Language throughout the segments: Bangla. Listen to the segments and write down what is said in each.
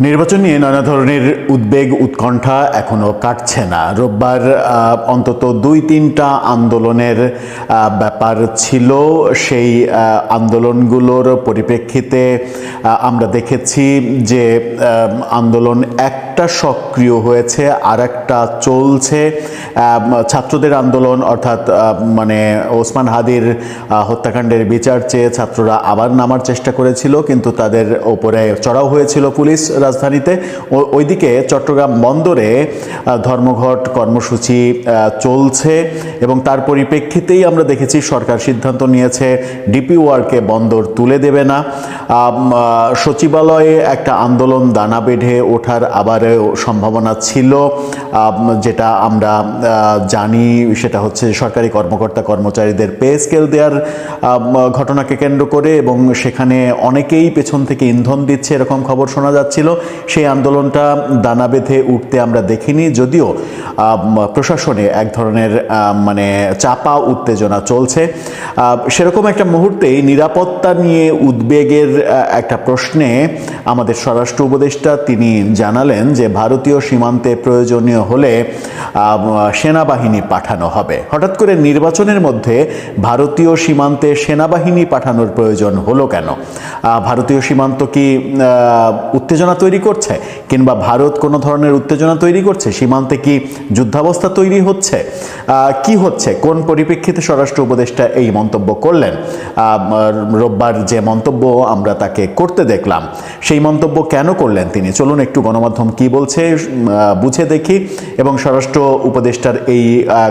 নির্বাচন নিয়ে নানা ধরনের উদ্বেগ উৎকণ্ঠা এখনো কাটছে না। রোববার অন্তত ২-৩টা আন্দোলনের ব্যাপার ছিল। সেই আন্দোলনগুলোর পরিপ্রেক্ষিতে আমরা দেখেছি যে আন্দোলন একটা সক্রিয় হয়েছে, আর একটা চলছে। ছাত্রদের আন্দোলন, অর্থাৎ ওসমান হাদির হত্যাকাণ্ডের বিচার চেয়ে ছাত্ররা আবার নামার চেষ্টা করেছিল, কিন্তু তাদের ওপরে চড়াও হয়েছিল পুলিশ রাজধানীতে। ওইদিকে চট্টগ্রাম বন্দরে ধর্মঘট কর্মসূচি চলছে এবং তার পরিপ্রেক্ষিতেই আমরা দেখেছি সরকার সিদ্ধান্ত নিয়েছে ডিপি ওয়ার্কে বন্দর তুলে দেবে না। সচিবালয়ে একটা আন্দোলন দানা বেঁধে ওঠার আবার সম্ভাবনা ছিল, যেটা আমরা জানি। সেটা হচ্ছে সরকারি কর্মকর্তা কর্মচারীদের পে স্কেল দেওয়ার ঘটনাকে কেন্দ্র করে, এবং সেখানে অনেকেই পেছন থেকে ইন্ধন দিচ্ছে এরকম খবর শোনা যাচ্ছিল। সেই আন্দোলনটা দানা বেঁধে উঠতে আমরা দেখিনি, যদিও প্রশাসনে এক ধরনের চাপা উত্তেজনা চলছে। সেরকম একটা মুহূর্তেই নিরাপত্তা নিয়ে উদ্বেগের একটা প্রশ্নে আমাদের স্বরাষ্ট্র উপদেষ্টা তিনি জানালেন যে ভারতীয় সীমান্তে প্রয়োজনীয় হলে সেনাবাহিনী পাঠানো হবে। হঠাৎ করে নির্বাচনের মধ্যে ভারতীয় সীমান্তে সেনাবাহিনী পাঠানোর প্রয়োজন হলো কেন? ভারতীয় সীমান্ত কি উত্তেজনা তৈরি করছে, কিংবা ভারত কোনো ধরনের উত্তেজনা তৈরি করছে? সীমান্তে কি যুদ্ধাবস্থা তৈরি হচ্ছে? কি হচ্ছে? কোন পরিপ্রেক্ষিতে স্বরাষ্ট্র উপদেষ্টা এই মন্তব্য করলেন? রোববার যে মন্তব্য আমরা তাকে করতে দেখলাম, সেই মন্তব্য কেন করলেন তিনি? চলুন একটু গণমাধ্যম কি বলছে বুঝে দেখি, এবং স্বরাষ্ট্র উপদেষ্টার এই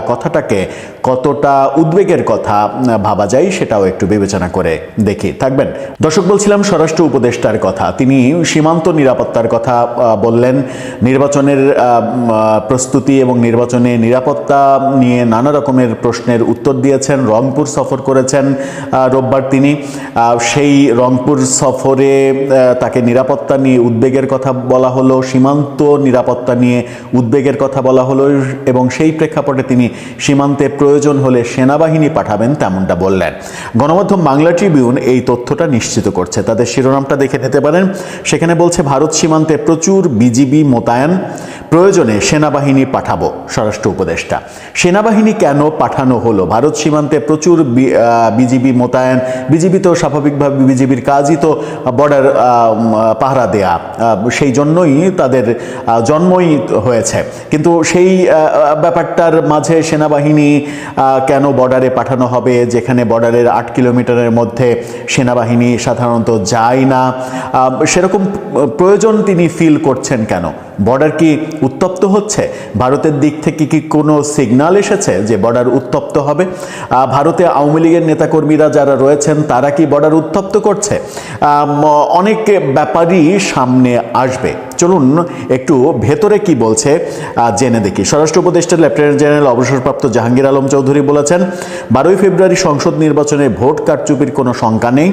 কথাটাকে কতটা উদ্বেগের কথা ভাবা যায় সেটাও একটু বিবেচনা করে দেখি। থাকবেন দর্শক। বলছিলাম স্বরাষ্ট্র উপদেষ্টার কথা। তিনি সীমান্ত নিরাপত্তার কথা বললেন, নির্বাচনের প্রস্তুতি এবং নির্বাচনে নিরাপত্তা নিয়ে নানা রকমের প্রশ্নের উত্তর দিয়েছেন। রংপুর সফর করেছেন রোববার তিনি। সেই রংপুর সফরে তাকে নিরাপত্তা নিয়ে উদ্বেগের কথা বলা হলো, সীমান্ত নিরাপত্তা নিয়ে উদ্বেগের কথা বলা হলো, এবং সেই প্রেক্ষাপটে তিনি সীমান্তে প্রয়োজন হলে সেনাবাহিনী পাঠাবেন তেমনটা বললেন। গণমাধ্যম বাংলা ট্রিবিউন এই তথ্যটা নিশ্চিত করছে, তাদের শিরোনামটা দেখে নিতে পারেন। সেখানে বলছে ভারত সীমান্তে প্রচুর বিজিবি মোতায়েন, প্রয়োজনে সেনাবাহিনী পাঠাবো। স্বরাষ্ট্র উপদেষ্টা সেনাবাহিনী কেন পাঠানো হলো? ভারত সীমান্তে প্রচুর বিজিবি মোতায়েন। বিজিবি তো স্বাভাবিকভাবে বিজিবির কাজই তো বর্ডার পাহারা দেয়া, সেই জন্যই তাদের জন্মই হয়েছে। কিন্তু সেই ব্যাপারটার মাঝে সেনাবাহিনী কেন বর্ডারে পাঠানো হবে, যেখানে বর্ডারের 8 কিলোমিটারের মধ্যে সেনাবাহিনী সাধারণত যায় না? সেরকম প্রয়োজন তিনি ফিল করছেন কেন? বর্ডার কি উত্তপ্ত হচ্ছে? ভারতের দিক থেকে কি কোনো সিগন্যাল এসেছে যে বর্ডার উত্তপ্ত হবে? ভারতে আওয়ামী লীগের নেতাকর্মীরা যারা রয়েছেন তারা কি বর্ডার উত্তপ্ত করছে? অনেক ব্যাপারই সামনে আসবে। চলুন একটু ভেতরে কি বলছে জেনে দেখি। স্বরাষ্ট্র উপদেষ্টা লেফটেন্যান্ট জেনারেল অবসরপ্রাপ্ত জাহাঙ্গীর আলম চৌধুরী বলেছেন, 12 ফেব্রুয়ারি সংসদ নির্বাচনে ভোট কারচুপির কোনো শঙ্কা নেই।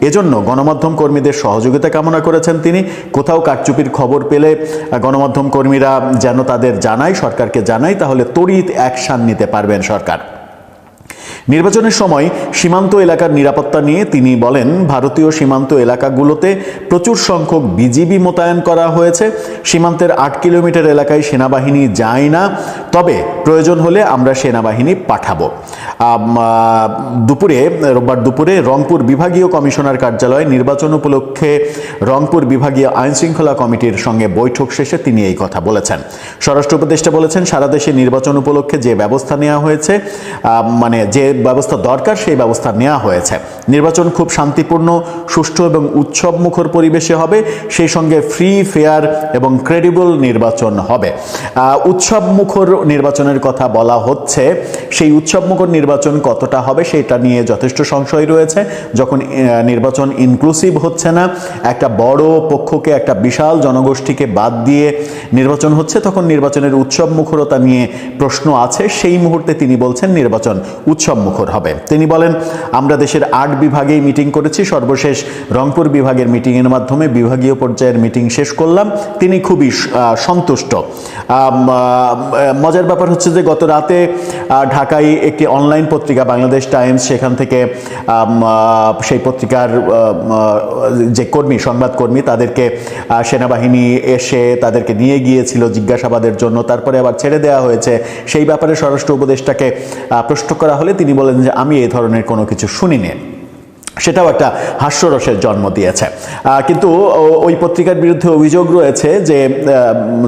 এজন্য গণমাধ্যম কর্মীদের সহযোগিতা কামনা করেছেন তিনি। কোথাও কারচুপির খবর পেলে গণমাধ্যম কর্মীরা যেন তাদের জানায়, সরকারকে জানায়, তাহলে তড়িৎ অ্যাকশন নিতে পারবেন সরকার। নির্বাচনের সময় সীমান্ত এলাকার নিরাপত্তা নিয়ে তিনি বলেন, ভারতীয় সীমান্ত এলাকাগুলোতে প্রচুর সংখ্যক বিজিবি মোতায়েন করা হয়েছে। সীমান্তের 8 কিলোমিটার এলাকায় সেনাবাহিনী যায় না, তবে প্রয়োজন হলে আমরা সেনাবাহিনী পাঠাবো। রোববার দুপুরে রংপুর বিভাগীয় কমিশনার কার্যালয়ে নির্বাচন উপলক্ষে রংপুর বিভাগীয় আইনশৃঙ্খলা কমিটির সঙ্গে বৈঠক শেষে তিনি এই কথা বলেছেন। স্বরাষ্ট্র উপদেষ্টা বলেছেন, সারা দেশে নির্বাচন উপলক্ষে যে ব্যবস্থা নেওয়া হয়েছে, যে ব্যবস্থা দরকার সেই ব্যবস্থা নেওয়া হয়েছে। নির্বাচন খুব শান্তিপূর্ণ, সুষ্ঠু এবং উৎসব মুখর পরিবেশে হবে, সেই সঙ্গে ফ্রি, ফেয়ার এবং ক্রেডিবল নির্বাচন হবে। উৎসব মুখর নির্বাচনের কথা বলা হচ্ছে, সেই উৎসব মুখর নির্বাচন কতটা হবে সেটা নিয়ে যথেষ্ট সংশয় রয়েছে। যখন নির্বাচন ইনক্লুসিভ হচ্ছে না, একটা বড় পক্ষকে, একটা বিশাল জনগোষ্ঠীকে বাদ দিয়ে নির্বাচন হচ্ছে, তখন নির্বাচনের উৎসব মুখরতা নিয়ে প্রশ্ন আছে। সেই মুহূর্তে তিনি বলছেন নির্বাচন উৎসব উৎসবমুখর হবে। তিনি বলেন, আমরা দেশের 8 বিভাগেই মিটিং করেছি, সর্বশেষ রংপুর বিভাগের মিটিংয়ের মাধ্যমে বিভাগীয় পর্যায়ের মিটিং শেষ করলাম। তিনি খুবই সন্তুষ্ট। মজার ব্যাপার হচ্ছে যে গত রাতে ঢাকায় একটি অনলাইন পত্রিকা বাংলাদেশ টাইমস, সেখান থেকে সেই পত্রিকার যে সংবাদকর্মী তাদেরকে সেনাবাহিনী এসে তাদেরকে নিয়ে গিয়েছিল জিজ্ঞাসাবাদের জন্য, তারপরে আবার ছেড়ে দেওয়া হয়েছে। সেই ব্যাপারে স্বরাষ্ট্র উপদেষ্টাকে প্রশ্ন করা হলে তিনি বলেন যে আমি এই ধরনের কোনো কিছু শুনিনি। সেটাও একটা হাস্যরসের জন্ম দিয়েছে। কিন্তু ওই পত্রিকার বিরুদ্ধে অভিযোগ রয়েছে যে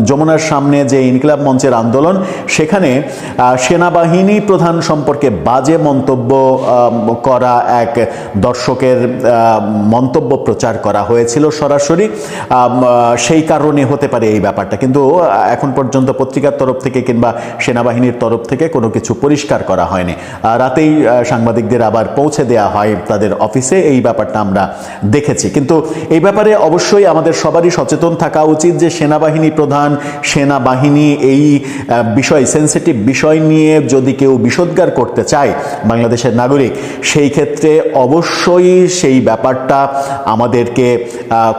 যমুনার সামনে যে ইনকিলাব মঞ্চের আন্দোলন, সেখানে সেনাবাহিনী প্রধান সম্পর্কে বাজে মন্তব্য করা এক দর্শকের মন্তব্য প্রচার করা হয়েছিল সরাসরি, সেই কারণে হতে পারে এই ব্যাপারটা। কিন্তু এখন পর্যন্ত পত্রিকার তরফ থেকে কিংবা সেনাবাহিনীর তরফ থেকে কোনো কিছু পরিষ্কার করা হয়নি। রাতেই সাংবাদিকদের আবার পৌঁছে দেওয়া হয় তাদের অফিসে, এই ব্যাপারটা আমরা দেখেছি। কিন্তু এই ব্যাপারে অবশ্যই আমাদের সবারই সচেতন থাকা উচিত যে সেনাবাহিনী প্রধান, সেনাবাহিনী এই বিষয়, সেন্সিটিভ বিষয় নিয়ে যদি কেউ বিষোদ্গার করতে চায় বাংলাদেশের নাগরিক, সেই ক্ষেত্রে অবশ্যই সেই ব্যাপারটা আমাদেরকে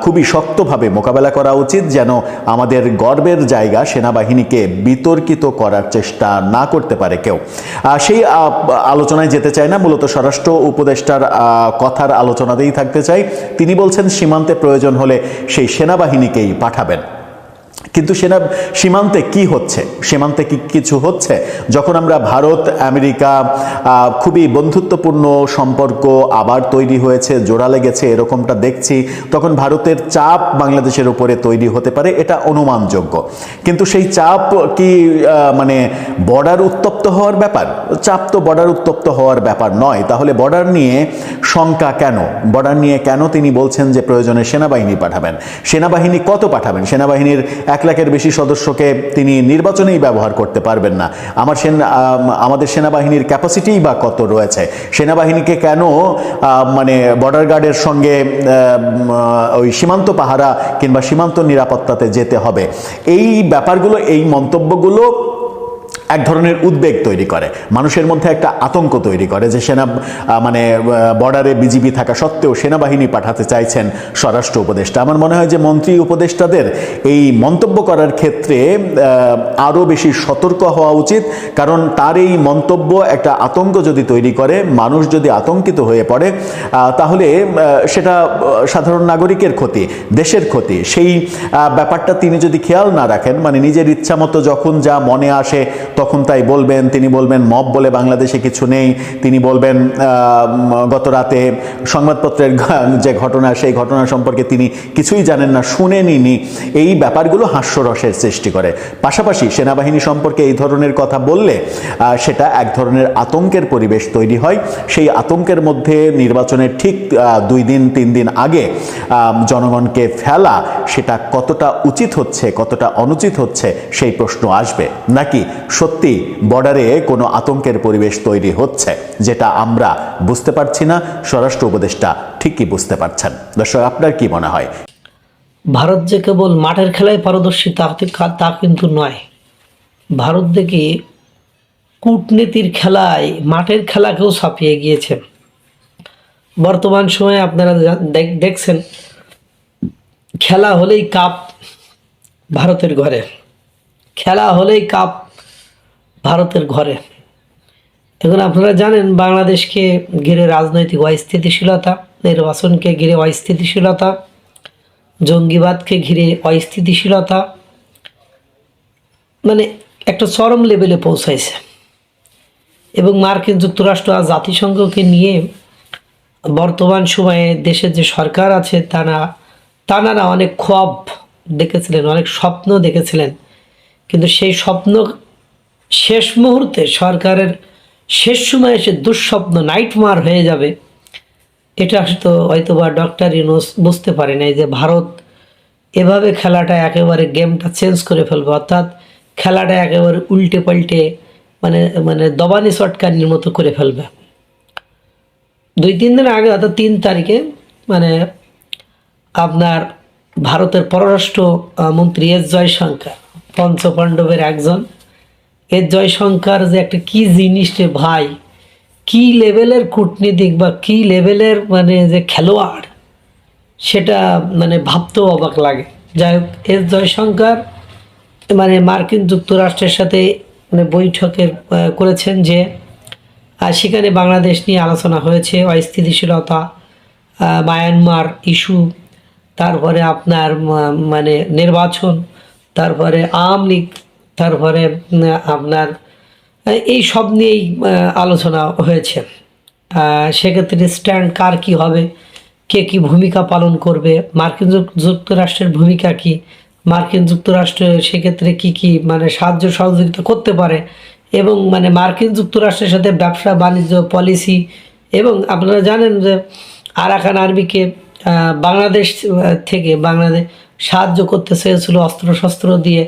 খুবই শক্তভাবে মোকাবেলা করা উচিত, যেন আমাদের গর্বের জায়গা সেনাবাহিনীকে বিতর্কিত করার চেষ্টা না করতে পারে কেউ। সেই আলোচনায় যেতে চায় না, মূলত স্বরাষ্ট্র উপদেষ্টার কথার আলোচনাতেই থাকতে চাই। তিনি বলছেন সীমান্তে প্রয়োজন হলে সেই সেনাবাহিনীকেই পাঠাবেন। কিন্তু সীমান্তে কি হচ্ছে? সীমান্তে কি কিছু হচ্ছে? যখন আমরা ভারত আমেরিকা খুবই বন্ধুত্বপূর্ণ সম্পর্ক আবার তৈরি হয়েছে, জোড়া লেগেছে, এরকমটা দেখছি, তখন ভারতের চাপ বাংলাদেশের উপরে তৈরি হতে পারে, এটা অনুমানযোগ্য। কিন্তু সেই চাপ কি মানে বর্ডার উত্তপ্ত হওয়ার ব্যাপার? চাপ তো বর্ডার উত্তপ্ত হওয়ার ব্যাপার নয়। তাহলে বর্ডার নিয়ে শঙ্কা কেন? বর্ডার নিয়ে কেন তিনি বলছেন যে প্রয়োজনে সেনাবাহিনী পাঠাবেন? সেনাবাহিনী কত পাঠাবেন? সেনাবাহিনীর 1 লাখের বেশি সদস্যকে তিনি নির্বাচনেই ব্যবহার করতে পারবেন না। আমাদের সেনাবাহিনীর ক্যাপাসিটিই বা কত রয়েছে? সেনাবাহিনীকে কেন মানে বর্ডার গার্ডের সঙ্গে ওই সীমান্ত পাহারা কিংবা সীমান্ত নিরাপত্তাতে যেতে হবে? এই ব্যাপারগুলো, এই মন্তব্যগুলো এক ধরনের উদ্বেগ তৈরি করে, মানুষের মধ্যে একটা আতঙ্ক তৈরি করে যে মানে বর্ডারে বিজিবি থাকা সত্ত্বেও সেনাবাহিনী পাঠাতে চাইছেন স্বরাষ্ট্র উপদেষ্টা। আমার মনে হয় যে মন্ত্রী উপদেষ্টাদের এই মন্তব্য করার ক্ষেত্রে আরও বেশি সতর্ক হওয়া উচিত, কারণ তার এই মন্তব্য একটা আতঙ্ক যদি তৈরি করে, মানুষ যদি আতঙ্কিত হয়ে পড়ে, তাহলে সেটা সাধারণ নাগরিকের ক্ষতি, দেশের ক্ষতি। সেই ব্যাপারটা তিনি যদি খেয়াল না রাখেন, মানে নিজের ইচ্ছা মতো যখন যা মনে আসে তখন তাই বলবেন, তিনি বলবেন মব বলে বাংলাদেশে কিছু নেই, তিনি বলবেন গত রাতে সংবাদপত্রের যে ঘটনা, সেই ঘটনা সম্পর্কে তিনি কিছুই জানেন না, শুনেনইনি, এই ব্যাপারগুলো হাস্যরসের সৃষ্টি করে। পাশাপাশি সেনাবাহিনী সম্পর্কে এই ধরনের কথা বললে সেটা এক ধরনের আতঙ্কের পরিবেশ তৈরি হয়। সেই আতঙ্কের মধ্যে নির্বাচনের ঠিক 2 দিন 3 দিন আগে জনগণকে ফেলা, সেটা কতটা উচিত হচ্ছে, কতটা অনুচিত হচ্ছে, সেই প্রশ্ন আসবে। নাকি সত্যি বর্ডারে কোনো আতঙ্কের পরিবেশ তৈরি হচ্ছে, যেটা আমরা বুঝতে পারছি না, স্বরাষ্ট্র উপদেষ্টা ঠিকই বুঝতে পারছেন। দর্শক, আপনার কি মনে হয়? ভারত যে কেবল মাঠের খেলায় পারদর্শী তা কিন্তু নয়। ভারত দেখি কূটনীতির খেলায় মাঠের খেলাকেও ছাপিয়ে গিয়েছে। বর্তমান সময়ে আপনারা দেখছেন, খেলা হলেই কাপ ভারতের ঘরে, খেলা হলেই কাপ ভারতের ঘরে। এখন আপনারা জানেন, বাংলাদেশকে ঘিরে রাজনৈতিক অস্থিতিশীলতা, নির্বাচনকে ঘিরে অস্থিতিশীলতা, জঙ্গিবাদকে ঘিরে অস্থিতিশীলতা, মানে একটা চরম লেভেলে পৌঁছাইছে। এবং মার্কিন যুক্তরাষ্ট্র আর জাতিসংঘকে নিয়ে বর্তমান সময়ে দেশের যে সরকার আছে তারা অনেক খ্বব দেখেছিলেন, অনেক স্বপ্ন দেখেছিলেন, কিন্তু সেই স্বপ্ন শেষ মুহূর্তে, সরকারের শেষ সময় এসে দুঃস্বপ্ন, নাইটমার হয়ে যাবে। এটা তো হয়তোবা ডক্টর ইউনূস বুঝতে পারে নাই যে ভারত এভাবে খেলাটা একেবারে গেমটা চেঞ্জ করে ফেলবে, অর্থাৎ খেলাটা একেবারে উল্টে পাল্টে মানে দবানি চটকানির মতো করে ফেলবে। 2-3 দিন আগে, অর্থাৎ 3 তারিখে, মানে আপনার ভারতের পররাষ্ট্র মন্ত্রী এস জয়শঙ্কর, পঞ্চপাণ্ডবের একজন, এস জয়শঙ্কর যে একটা কি জিনিস রে ভাই, কি লেভেলের কূটনীতিক বা কি লেভেলের মানে যে খেলোয়াড়, সেটা মানে ভাবতেও অবাক লাগে। যাই হোক, এস জয়শঙ্কর মানে মার্কিন যুক্তরাষ্ট্রের সাথে মানে বৈঠকের করেছেন যে সেখানে বাংলাদেশ নিয়ে আলোচনা হয়েছে, অস্থিতিশীলতা, মায়ানমার ইস্যু, তারপরে আপনার মানে নির্বাচন, তারপরে আওয়ামী লীগ, তারপরে আপনার এই সব নিয়েই আলোচনা হয়েছে। সেক্ষেত্রে স্ট্যান্ড কার কী হবে, কে কী ভূমিকা পালন করবে, মার্কিন যুক্তরাষ্ট্রের ভূমিকা কী, মার্কিন যুক্তরাষ্ট্র সেক্ষেত্রে কি কি মানে সাহায্য সহযোগিতা করতে পারে, এবং মানে মার্কিন যুক্তরাষ্ট্রের সাথে ব্যবসা বাণিজ্য পলিসি। এবং আপনারা জানেন যে আরাকান আর্মিকে বাংলাদেশ থেকে বাংলাদেশ সাহায্য করতে চেয়েছিল অস্ত্রশস্ত্র দিয়ে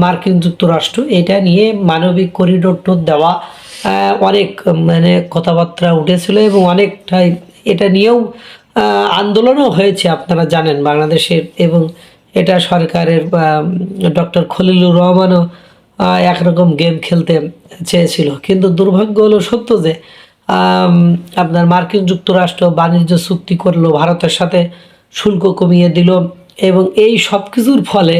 মার্কিন যুক্তরাষ্ট্র। এটা নিয়ে মানবিক করিডোর টোর দেওয়া অনেক মানে কথাবার্তা উঠেছিল এবং অনেকটাই এটা নিয়েও আন্দোলনও হয়েছে আপনারা জানেন বাংলাদেশের। এবং এটা সরকারের ডক্টর খলিলুর রহমানও একরকম গেম খেলতে চেয়েছিল, কিন্তু দুর্ভাগ্য হলো সত্য যে আপনার মার্কিন যুক্তরাষ্ট্র বাণিজ্য চুক্তি করলো ভারতের সাথে, শুল্ক কমিয়ে দিল, এবং এই সব কিছুর ফলে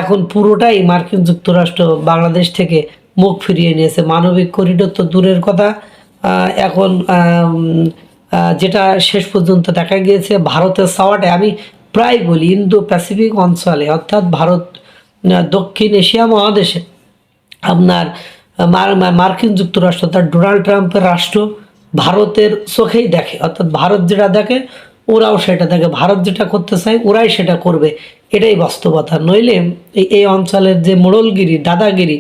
এখন পুরোটাই মার্কিন যুক্তরাষ্ট্র বাংলাদেশ থেকে মুখ ফিরিয়ে নিয়েছে। মানবিক করিডোর তো দূরের কথা, এখন যেটা শেষ পর্যন্ত দেখা গিয়েছে ভারতের সাওয়াটে, আমি প্রায় বলি ইন্দো প্যাসিফিক অঞ্চলে অর্থাৎ ভারত দক্ষিণ এশিয়া মহাদেশে আপনার মার্কিন যুক্তরাষ্ট্র তার ডোনাল্ড ট্রাম্পের রাষ্ট্র ভারতের চোখেই দেখে, অর্থাৎ ভারত যেটা দেখে ওরাও সেটা দেখে, ভারত যেটা করতে চায় ওরাই সেটা করবে, এটাই বাস্তবতা। নইলে এই অঞ্চলের যে মোড়লগিরি, দাদাগিরি,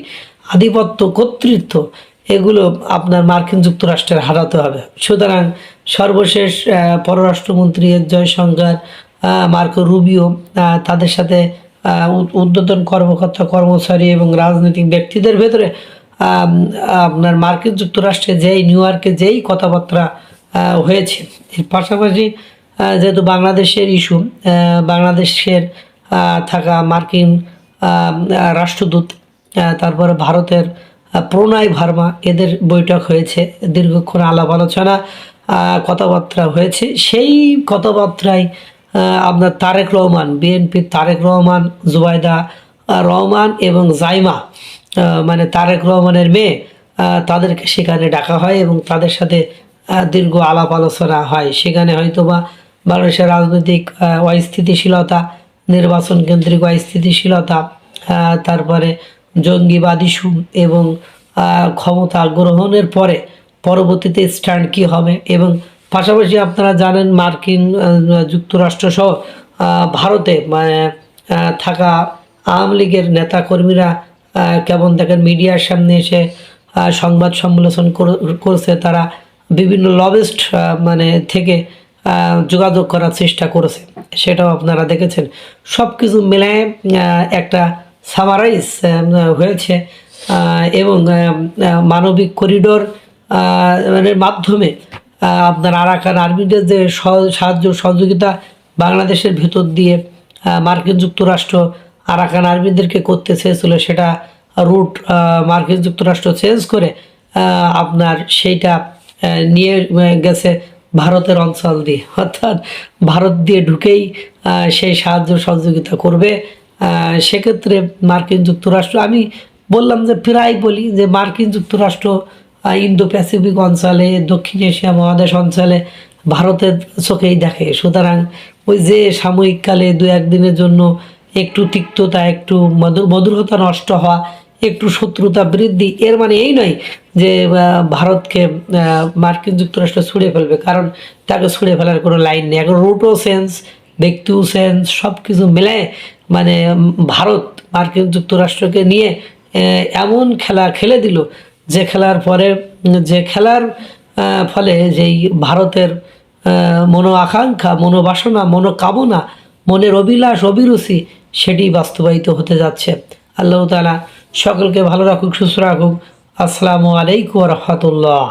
আধিপত্য, কর্তৃত্ব, এগুলো আপনার মার্কিন যুক্তরাষ্ট্রের হারাতে হবে। সুতরাং সর্বশেষ পররাষ্ট্রমন্ত্রী এস জয়শঙ্কর, মার্কো রুবিও, তাদের সাথে ঊর্ধ্বতন কর্মকর্তা কর্মচারী এবং রাজনৈতিক ব্যক্তিদের ভেতরে আপনার মার্কিন যুক্তরাষ্ট্রে যেই নিউ ইয়র্কে যেই কথাবার্তা হয়েছে। এর পাশাপাশি যেহেতু বাংলাদেশের ইস্যু, বাংলাদেশের থাকা মার্কিন রাষ্ট্রদূত, তারপরে ভারতের প্রণয় ভার্মা, এদের বৈঠক হয়েছে, দীর্ঘক্ষণ আলাপ আলোচনা কথাবার্তা হয়েছে। সেই কথাবার্তায় আপনার তারেক রহমান, বিএনপির তারেক রহমান, জুবাইদা রহমান এবং জাইমা মানে তারেক রহমানের মেয়ে, তাদেরকে সেখানে ডাকা হয় এবং তাদের সাথে দীর্ঘ আলাপ আলোচনা হয়। সেখানে হয়তোবা বাংলাদেশের রাজনৈতিক অস্থিতিশীলতা, নির্বাচন কেন্দ্রিক অস্থিতিশীলতা, তারপরে জঙ্গিবাদ ইস্যু এবং ক্ষমতা গ্রহণের পরে পরবর্তীতে স্ট্যান্ড কী হবে, এবং পাশাপাশি আপনারা জানেন মার্কিন যুক্তরাষ্ট্র সহ ভারতে মানে থাকা আওয়ামী লীগের নেতাকর্মীরা কেমন দেখেন মিডিয়ার সামনে এসে সংবাদ সম্মেলন করছে, তারা বিভিন্ন লবিস্ট মানে থেকে যোগাযোগ করার চেষ্টা করেছে, সেটাও আপনারা দেখেছেন। সব কিছু মিলায় একটা সামারাইজ হয়েছে এবং মানবিক করিডোর মানে মাধ্যমে আপনার আরাকান আর্মিদের যে সাহায্য সহযোগিতা বাংলাদেশের ভেতর দিয়ে মার্কিন যুক্তরাষ্ট্র আরাকান আর্মিদেরকে করতে চেয়েছিল, সেটা রুট মার্কিন যুক্তরাষ্ট্র চেঞ্জ করে আপনার সেইটা নিয়ে গেছে ভারতের অঞ্চল দিয়ে, অর্থাৎ ভারত দিয়ে ঢুকেই সেই সাহায্য সহযোগিতা করবে। সেক্ষেত্রে মার্কিন যুক্তরাষ্ট্র, আমি বললাম যে প্রায় বলি যে মার্কিন যুক্তরাষ্ট্র ইন্দো প্যাসিফিক অঞ্চলে, দক্ষিণ এশিয়া মহাদেশ অঞ্চলে ভারতের চোখেই দেখে। সুতরাং ওই যে সাময়িককালে দু একদিনের জন্য একটু তিক্ততা, একটু মধুরতা নষ্ট হওয়া, একটু শত্রুতা বৃদ্ধি, এর মানে এই নয় যে ভারতকে মার্কিন যুক্তরাষ্ট্র ছুঁড়ে ফেলবে, কারণ তাকে ছুঁড়ে ফেলার কোনো লাইন নেই। এখন রুটও সেন্স, ব্যক্তিও সেন্স, সব কিছু মিলে মানে ভারত মার্কিন যুক্তরাষ্ট্রকে নিয়ে এমন খেলা খেলে দিল যে খেলার পরে, যে খেলার ফলে যেই ভারতের মনো আকাঙ্ক্ষা, মনোবাসনা, মনোকামনা, মনের অভিলাষ, অভিরুচি, সেটি বাস্তবায়িত হতে যাচ্ছে। আল্লাহ তাআলা সকলকে ভালো রাখুক, সুস্থ রাখুক। আসসালামু আলাইকুম ওয়া রাহমাতুল্লাহ।